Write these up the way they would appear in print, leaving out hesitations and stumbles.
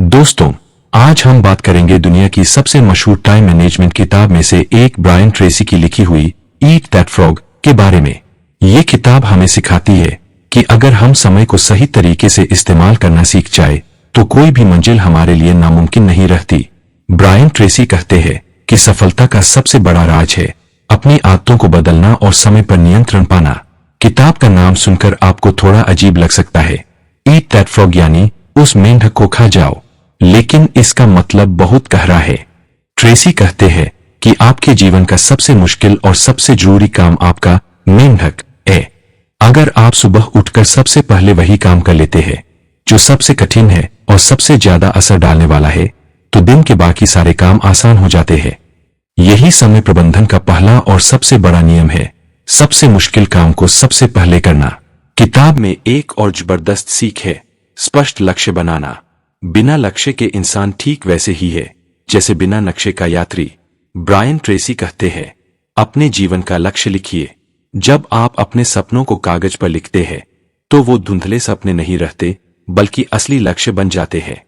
दोस्तों, आज हम बात करेंगे दुनिया की सबसे मशहूर टाइम मैनेजमेंट किताब में से एक ब्रायन ट्रेसी की लिखी हुई ईट दैट फ्रॉग के बारे में। ये किताब हमें सिखाती है कि अगर हम समय को सही तरीके से इस्तेमाल करना सीख जाए तो कोई भी मंजिल हमारे लिए नामुमकिन नहीं रहती। ब्रायन ट्रेसी कहते हैं कि सफलता का सबसे बड़ा राज है अपनी आदतों को बदलना और समय पर नियंत्रण पाना। किताब का नाम सुनकर आपको थोड़ा अजीब लग सकता है, ईट दैट फ्रॉग यानी उस मेंढक को खा जाओ, लेकिन इसका मतलब बहुत गहरा है। ट्रेसी कहते हैं कि आपके जीवन का सबसे मुश्किल और सबसे जरूरी काम आपका मेंढक है। अगर आप सुबह उठकर सबसे पहले वही काम कर लेते हैं जो सबसे कठिन है और सबसे ज्यादा असर डालने वाला है, तो दिन के बाकी सारे काम आसान हो जाते हैं। यही समय प्रबंधन का पहला और सबसे बड़ा नियम है, सबसे मुश्किल काम को सबसे पहले करना। किताब में एक और जबरदस्त सीख है, स्पष्ट लक्ष्य बनाना। बिना लक्ष्य के इंसान ठीक वैसे ही है जैसे बिना नक्शे का यात्री। ब्रायन ट्रेसी कहते हैं, अपने जीवन का लक्ष्य लिखिए। जब आप अपने सपनों को कागज पर लिखते हैं तो वो धुंधले सपने नहीं रहते बल्कि असली लक्ष्य बन जाते हैं।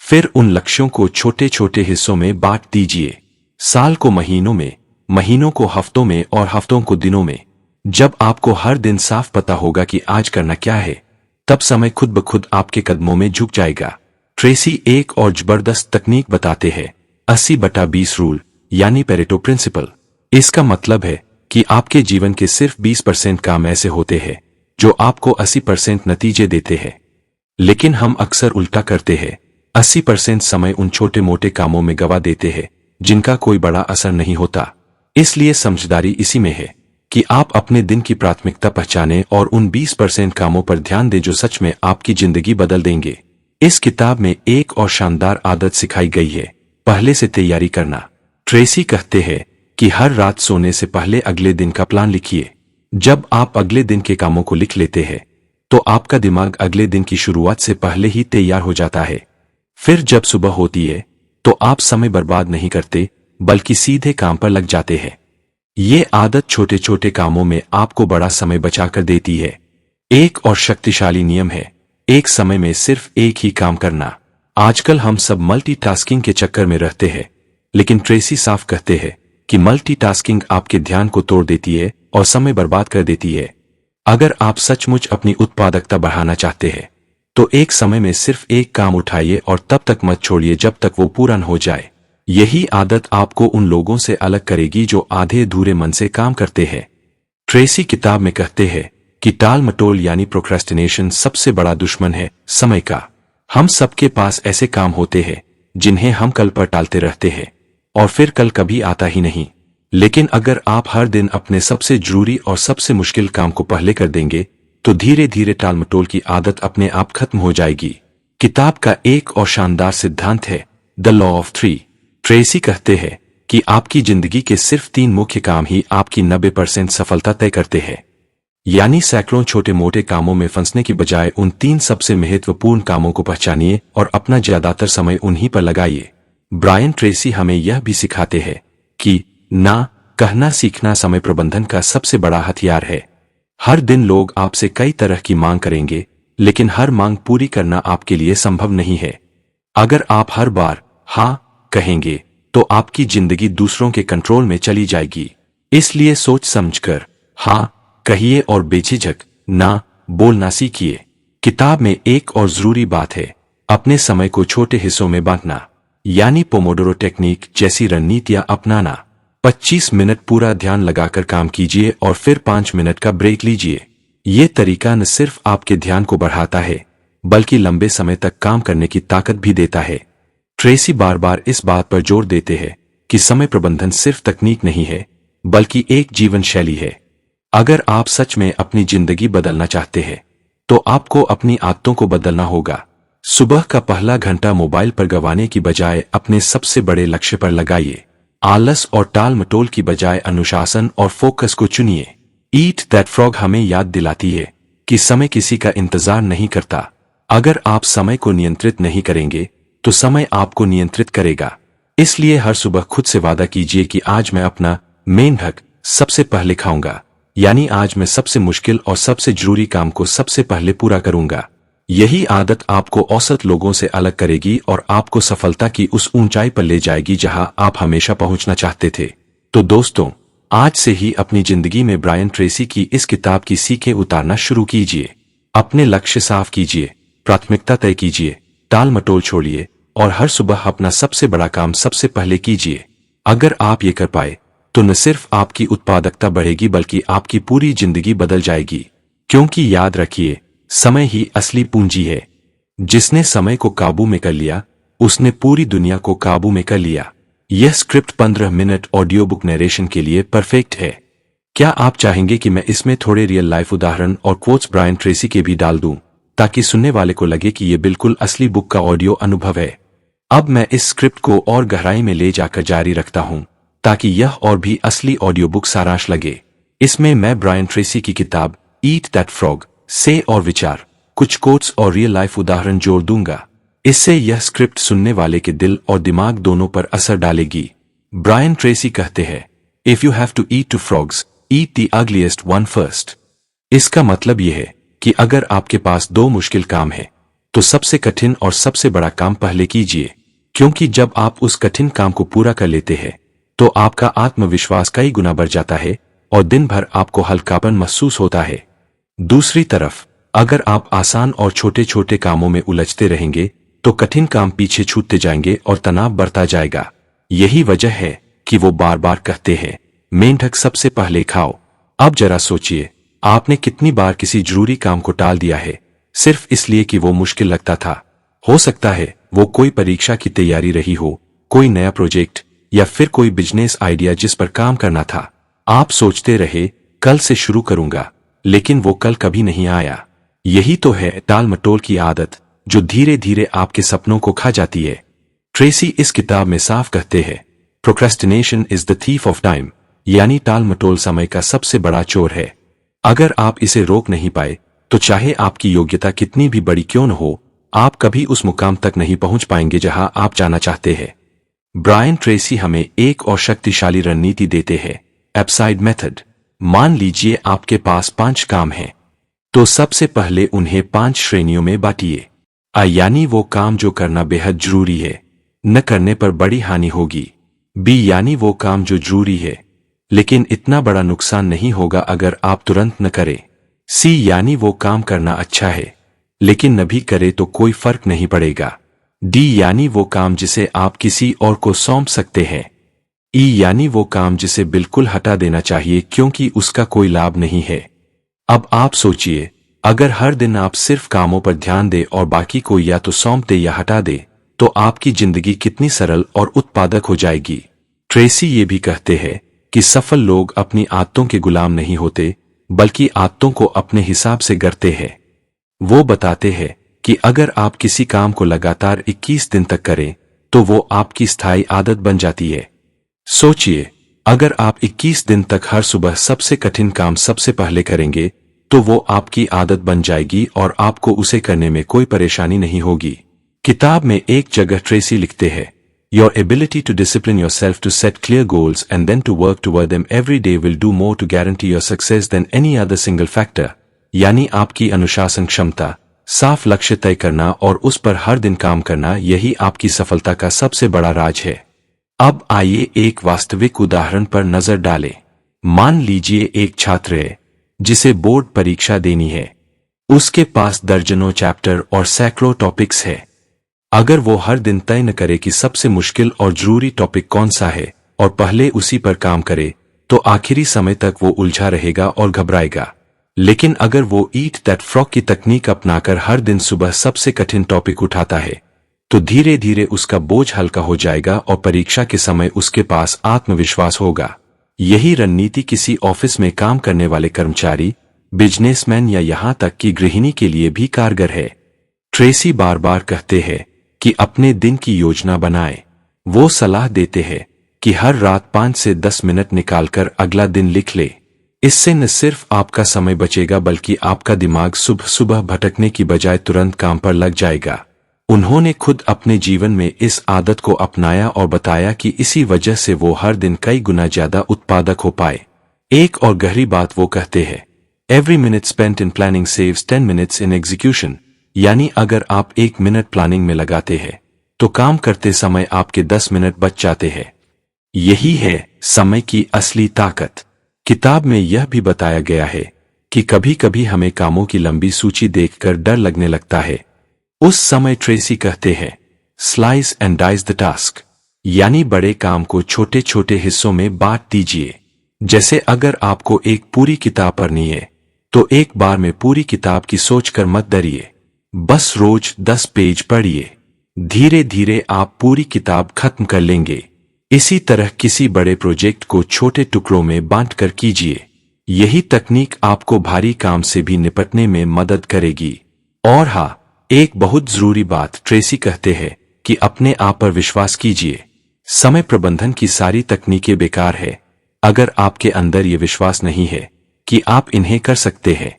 फिर उन लक्ष्यों को छोटे छोटे हिस्सों में बांट दीजिए, साल को महीनों में, महीनों को हफ्तों में और हफ्तों को दिनों में। जब आपको हर दिन साफ पता होगा कि आज करना क्या है, तब समय खुद ब खुद आपके कदमों में झुक जाएगा। ट्रेसी एक और जबरदस्त तकनीक बताते हैं, 80/20 रूल यानी पेरेटो प्रिंसिपल। इसका मतलब है कि आपके जीवन के सिर्फ 20% काम ऐसे होते हैं जो आपको 80% नतीजे देते हैं। लेकिन हम अक्सर उल्टा करते हैं, 80% समय उन छोटे मोटे कामों में गवा देते हैं जिनका कोई बड़ा असर नहीं होता। इसलिए समझदारी इसी में है कि आप अपने दिन की प्राथमिकता पहचानें और उन 20% कामों पर ध्यान दें जो सच में आपकी जिंदगी बदल देंगे। इस किताब में एक और शानदार आदत सिखाई गई है, पहले से तैयारी करना। ट्रेसी कहते हैं कि हर रात सोने से पहले अगले दिन का प्लान लिखिए। जब आप अगले दिन के कामों को लिख लेते हैं तो आपका दिमाग अगले दिन की शुरुआत से पहले ही तैयार हो जाता है। फिर जब सुबह होती है तो आप समय बर्बाद नहीं करते बल्कि सीधे काम पर लग जाते हैं। ये आदत छोटे छोटे कामों में आपको बड़ा समय बचाकर देती है। एक और शक्तिशाली नियम है, एक समय में सिर्फ एक ही काम करना। आजकल हम सब मल्टीटास्किंग के चक्कर में रहते हैं, लेकिन ट्रेसी साफ कहते हैं कि मल्टीटास्किंग आपके ध्यान को तोड़ देती है और समय बर्बाद कर देती है। अगर आप सचमुच अपनी उत्पादकता बढ़ाना चाहते हैं तो एक समय में सिर्फ एक काम उठाइए और तब तक मत छोड़िए जब तक वो पूरा न हो जाए। यही आदत आपको उन लोगों से अलग करेगी जो आधे अधूरे मन से काम करते हैं। ट्रेसी किताब में कहते हैं कि टाल मटोल यानी प्रोक्रेस्टिनेशन सबसे बड़ा दुश्मन है समय का। हम सबके पास ऐसे काम होते हैं जिन्हें हम कल पर टालते रहते हैं और फिर कल कभी आता ही नहीं। लेकिन अगर आप हर दिन अपने सबसे जरूरी और सबसे मुश्किल काम को पहले कर देंगे तो धीरे धीरे टाल मटोल की आदत अपने आप खत्म हो जाएगी। किताब का एक और शानदार सिद्धांत है, द लॉ ऑफ 3। ट्रेसी कहते हैं कि आपकी जिंदगी के सिर्फ 3 मुख्य काम ही आपकी 90% सफलता तय करते हैं। यानी सैकड़ों छोटे मोटे कामों में फंसने की बजाय उन 3 सबसे महत्वपूर्ण कामों को पहचानिए और अपना ज्यादातर समय उन्हीं पर लगाइए। ब्रायन ट्रेसी हमें यह भी सिखाते हैं कि ना कहना सीखना समय प्रबंधन का सबसे बड़ा हथियार है। हर दिन लोग आपसे कई तरह की मांग करेंगे, लेकिन हर मांग पूरी करना आपके लिए संभव नहीं है। अगर आप हर बार हाँ कहेंगे तो आपकी जिंदगी दूसरों के कंट्रोल में चली जाएगी। इसलिए सोच समझकर हाँ कहिए और बेझिझक ना बोलना सीखिए। किताब में एक और जरूरी बात है, अपने समय को छोटे हिस्सों में बांटना, यानी पोमोडोरो टेक्निक जैसी रणनीतियां अपनाना। 25 मिनट पूरा ध्यान लगाकर काम कीजिए और फिर 5 मिनट का ब्रेक लीजिए। ये तरीका न सिर्फ आपके ध्यान को बढ़ाता है बल्कि लंबे समय तक काम करने की ताकत भी देता है। ट्रेसी बार बार इस बात पर जोर देते हैं कि समय प्रबंधन सिर्फ तकनीक नहीं है बल्कि एक जीवन शैली है। अगर आप सच में अपनी जिंदगी बदलना चाहते हैं तो आपको अपनी आदतों को बदलना होगा। सुबह का पहला घंटा मोबाइल पर गंवाने की बजाय अपने सबसे बड़े लक्ष्य पर लगाइए। आलस और टाल मटोल की बजाय अनुशासन और फोकस को चुनिए। ईट दैट फ्रॉग हमें याद दिलाती है कि समय किसी का इंतजार नहीं करता। अगर आप समय को नियंत्रित नहीं करेंगे तो समय आपको नियंत्रित करेगा। इसलिए हर सुबह खुद से वादा कीजिए कि आज मैं अपना मेंढक सबसे पहले खाऊंगा, यानी आज मैं सबसे मुश्किल और सबसे जरूरी काम को सबसे पहले पूरा करूंगा। यही आदत आपको औसत लोगों से अलग करेगी और आपको सफलता की उस ऊंचाई पर ले जाएगी जहां आप हमेशा पहुंचना चाहते थे। तो दोस्तों, आज से ही अपनी जिंदगी में ब्रायन ट्रेसी की इस किताब की सीखें उतारना शुरू कीजिए। अपने लक्ष्य साफ कीजिए, प्राथमिकता तय कीजिए, टाल मटोल छोड़िए और हर सुबह अपना सबसे बड़ा काम सबसे पहले कीजिए। अगर आप ये कर पाए तो न सिर्फ आपकी उत्पादकता बढ़ेगी बल्कि आपकी पूरी जिंदगी बदल जाएगी। क्योंकि याद रखिए, समय ही असली पूंजी है। जिसने समय को काबू में कर लिया, उसने पूरी दुनिया को काबू में कर लिया। यह script 15 minute audio book narration के लिए परफेक्ट है। क्या आप चाहेंगे कि मैं इसमें थोड़े रियल लाइफ उदाहरण और कोट्स ब्रायन ट्रेसी के भी डाल दूं, ताकि सुनने वाले को लगे कि ये बिल्कुल असली बुक का ऑडियो अनुभव है? अब मैं इस स्क्रिप्ट को और गहराई में ले जाकर जारी रखता हूं, ताकि यह और भी असली ऑडियो बुक सारांश लगे। इसमें मैं ब्रायन ट्रेसी की किताब ईट दैट फ्रॉग से और विचार, कुछ कोट्स और रियल लाइफ उदाहरण जोड़ दूंगा। इससे यह स्क्रिप्ट सुनने वाले के दिल और दिमाग दोनों पर असर डालेगी। ब्रायन ट्रेसी कहते हैं, if you have to eat two frogs, eat the ugliest one first. इसका मतलब यह है कि अगर आपके पास दो मुश्किल काम है, तो सबसे कठिन और सबसे बड़ा काम पहले कीजिए। क्योंकि जब आप उस कठिन काम को पूरा कर लेते हैं, तो आपका आत्मविश्वास कई गुना बढ़ जाता है और दिन भर आपको हल्कापन महसूस होता है। दूसरी तरफ, अगर आप आसान और छोटे छोटे कामों में उलझते रहेंगे, तो कठिन काम पीछे छूटते जाएंगे और तनाव बढ़ता जाएगा। यही वजह है कि वो बार बार कहते हैं, मेंढक सबसे पहले खाओ। अब जरा सोचिए, आपने कितनी बार किसी जरूरी काम को टाल दिया है, सिर्फ इसलिए कि वो मुश्किल लगता था। हो सकता है वो कोई परीक्षा की तैयारी रही हो, कोई नया प्रोजेक्ट या फिर कोई बिजनेस आइडिया जिस पर काम करना था। आप सोचते रहे, कल से शुरू करूंगा, लेकिन वो कल कभी नहीं आया। यही तो है टाल मटोल की आदत, जो धीरे धीरे आपके सपनों को खा जाती है। ट्रेसी इस किताब में साफ कहते हैं, procrastination is the thief of time, यानी टाल मटोल समय का सबसे बड़ा चोर है। अगर आप इसे रोक नहीं पाए, तो चाहे आपकी योग्यता कितनी भी बड़ी क्यों न हो, आप कभी उस मुकाम तक नहीं पहुंच पाएंगे जहां आप जाना चाहते हैं। ब्रायन ट्रेसी हमें एक और शक्तिशाली रणनीति देते हैं, एप्साइड मेथड। मान लीजिए आपके पास 5 काम हैं, तो सबसे पहले उन्हें 5 श्रेणियों में बांटिए। यानी वो काम जो करना बेहद जरूरी है, न करने पर बड़ी हानि होगी। बी यानी वो काम जो जरूरी है, लेकिन इतना बड़ा नुकसान नहीं होगा अगर आप तुरंत न करें। सी यानी वो काम करना अच्छा है, लेकिन न भी करे तो कोई फर्क नहीं पड़ेगा। डी यानी वो काम जिसे आप किसी और को सौंप सकते हैं। ई यानी वो काम जिसे बिल्कुल हटा देना चाहिए क्योंकि उसका कोई लाभ नहीं है। अब आप सोचिए, अगर हर दिन आप सिर्फ कामों पर ध्यान दें और बाकी को या तो सौंप दे या हटा दे, तो आपकी जिंदगी कितनी सरल और उत्पादक हो जाएगी। ट्रेसी ये भी कहते हैं कि सफल लोग अपनी आदतों के गुलाम नहीं होते, बल्कि आदतों को अपने हिसाब से गढ़ते हैं। वो बताते हैं कि अगर आप किसी काम को लगातार 21 दिन तक करें, तो वो आपकी स्थायी आदत बन जाती है। सोचिए, अगर आप 21 दिन तक हर सुबह सबसे कठिन काम सबसे पहले करेंगे, तो वो आपकी आदत बन जाएगी और आपको उसे करने में कोई परेशानी नहीं होगी। किताब में एक जगह ट्रेसी लिखते हैं, Your ability to discipline yourself to set clear goals and then to work toward them every day will do more to guarantee your success than any other single factor। यानी आपकी अनुशासन क्षमता, साफ लक्ष्य तय करना और उस पर हर दिन काम करना, यही आपकी सफलता का सबसे बड़ा राज है। अब आइए एक वास्तविक उदाहरण पर नजर डालें। मान लीजिए एक छात्र है जिसे बोर्ड परीक्षा देनी है। उसके पास दर्जनों चैप्टर और सैकड़ों टॉपिक्स है। अगर वो हर दिन तय न करे कि सबसे मुश्किल और जरूरी टॉपिक कौन सा है और पहले उसी पर काम करे, तो आखिरी समय तक वो उलझा रहेगा और घबराएगा। लेकिन अगर वो ईट दैट फ्रॉग की तकनीक अपनाकर हर दिन सुबह सबसे कठिन टॉपिक उठाता है, तो धीरे धीरे उसका बोझ हल्का हो जाएगा और परीक्षा के समय उसके पास आत्मविश्वास होगा। यही रणनीति किसी ऑफिस में काम करने वाले कर्मचारी, बिजनेसमैन या यहां तक कि गृहिणी के लिए भी कारगर है। ट्रेसी बार बार कहते हैं कि अपने दिन की योजना बनाएं। वो सलाह देते हैं कि हर रात 5 से 10 मिनट निकालकर अगला दिन लिख ले। इससे न सिर्फ आपका समय बचेगा बल्कि आपका दिमाग सुबह सुबह भटकने की बजाय तुरंत काम पर लग जाएगा। उन्होंने खुद अपने जीवन में इस आदत को अपनाया और बताया कि इसी वजह से वो हर दिन कई गुना ज्यादा उत्पादक हो पाए। एक और गहरी बात वो कहते हैं, every minute spent in planning saves 10 minutes in execution. यानी अगर आप 1 मिनट प्लानिंग में लगाते हैं तो काम करते समय आपके 10 मिनट बच जाते हैं। यही है समय की असली ताकत। किताब में यह भी बताया गया है कि कभी कभी हमें कामों की लंबी सूची देखकर डर लगने लगता है। उस समय ट्रेसी कहते हैं, slice and dice the task, यानी बड़े काम को छोटे छोटे हिस्सों में बांट दीजिए। जैसे अगर आपको एक पूरी किताब पढ़नी है तो एक बार में पूरी किताब की सोचकर मत डरिए, बस रोज 10 पेज पढ़िए। धीरे धीरे आप पूरी किताब खत्म कर लेंगे। इसी तरह किसी बड़े प्रोजेक्ट को छोटे टुकड़ों में बांटकर कीजिए। यही तकनीक आपको भारी काम से भी निपटने में मदद करेगी। और हाँ, एक बहुत जरूरी बात, ट्रेसी कहते हैं कि अपने आप पर विश्वास कीजिए। समय प्रबंधन की सारी तकनीकें बेकार है अगर आपके अंदर ये विश्वास नहीं है कि आप इन्हें कर सकते हैं।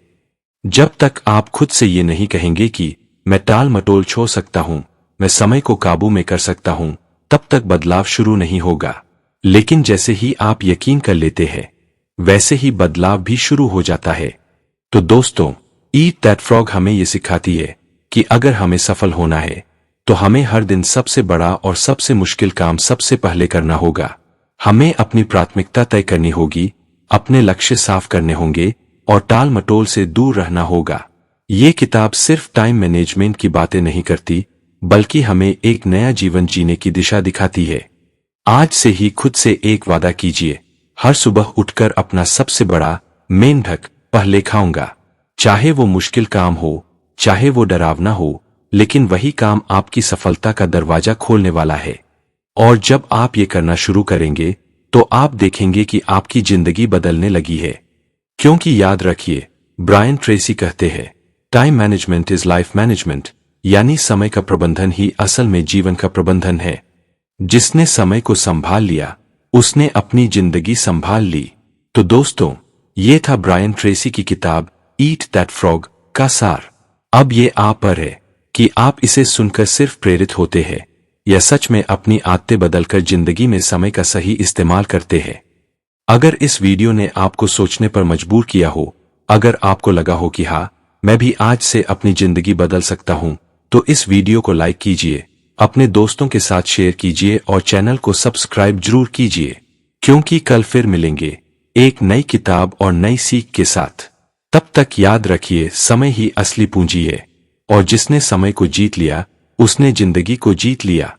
जब तक आप खुद से ये नहीं कहेंगे कि मैं टाल मटोल छोड़ सकता हूं, मैं समय को काबू में कर सकता हूं, तब तक बदलाव शुरू नहीं होगा। लेकिन जैसे ही आप यकीन कर लेते हैं, वैसे ही बदलाव भी शुरू हो जाता है। तो दोस्तों, ईट दैट फ्रॉग हमें ये सिखाती है कि अगर हमें सफल होना है तो हमें हर दिन सबसे बड़ा और सबसे मुश्किल काम सबसे पहले करना होगा। हमें अपनी प्राथमिकता तय करनी होगी, अपने लक्ष्य साफ करने होंगे और टाल मटोल से दूर रहना होगा। ये किताब सिर्फ टाइम मैनेजमेंट की बातें नहीं करती, बल्कि हमें एक नया जीवन जीने की दिशा दिखाती है। आज से ही खुद से एक वादा कीजिए, हर सुबह उठकर अपना सबसे बड़ा मेंढक पहले खाऊंगा। चाहे वो मुश्किल काम हो, चाहे वो डरावना हो, लेकिन वही काम आपकी सफलता का दरवाजा खोलने वाला है। और जब आप ये करना शुरू करेंगे तो आप देखेंगे कि आपकी जिंदगी बदलने लगी है। क्योंकि याद रखिए, ब्रायन ट्रेसी कहते हैं, time management is life management, यानी समय का प्रबंधन ही असल में जीवन का प्रबंधन है। जिसने समय को संभाल लिया, उसने अपनी जिंदगी संभाल ली। तो दोस्तों, ये था ब्रायन ट्रेसी की किताब ईट दैट फ्रॉग का सार। अब ये आप पर है कि आप इसे सुनकर सिर्फ प्रेरित होते हैं या सच में अपनी आदतें बदलकर जिंदगी में समय का सही इस्तेमाल करते हैं। अगर इस वीडियो ने आपको सोचने पर मजबूर किया हो, अगर आपको लगा हो कि हाँ, मैं भी आज से अपनी जिंदगी बदल सकता हूं, तो इस वीडियो को लाइक कीजिए, अपने दोस्तों के साथ शेयर कीजिए और चैनल को सब्सक्राइब जरूर कीजिए। क्योंकि कल फिर मिलेंगे एक नई किताब और नई सीख के साथ। तब तक याद रखिए, समय ही असली पूंजी है और जिसने समय को जीत लिया, उसने जिंदगी को जीत लिया।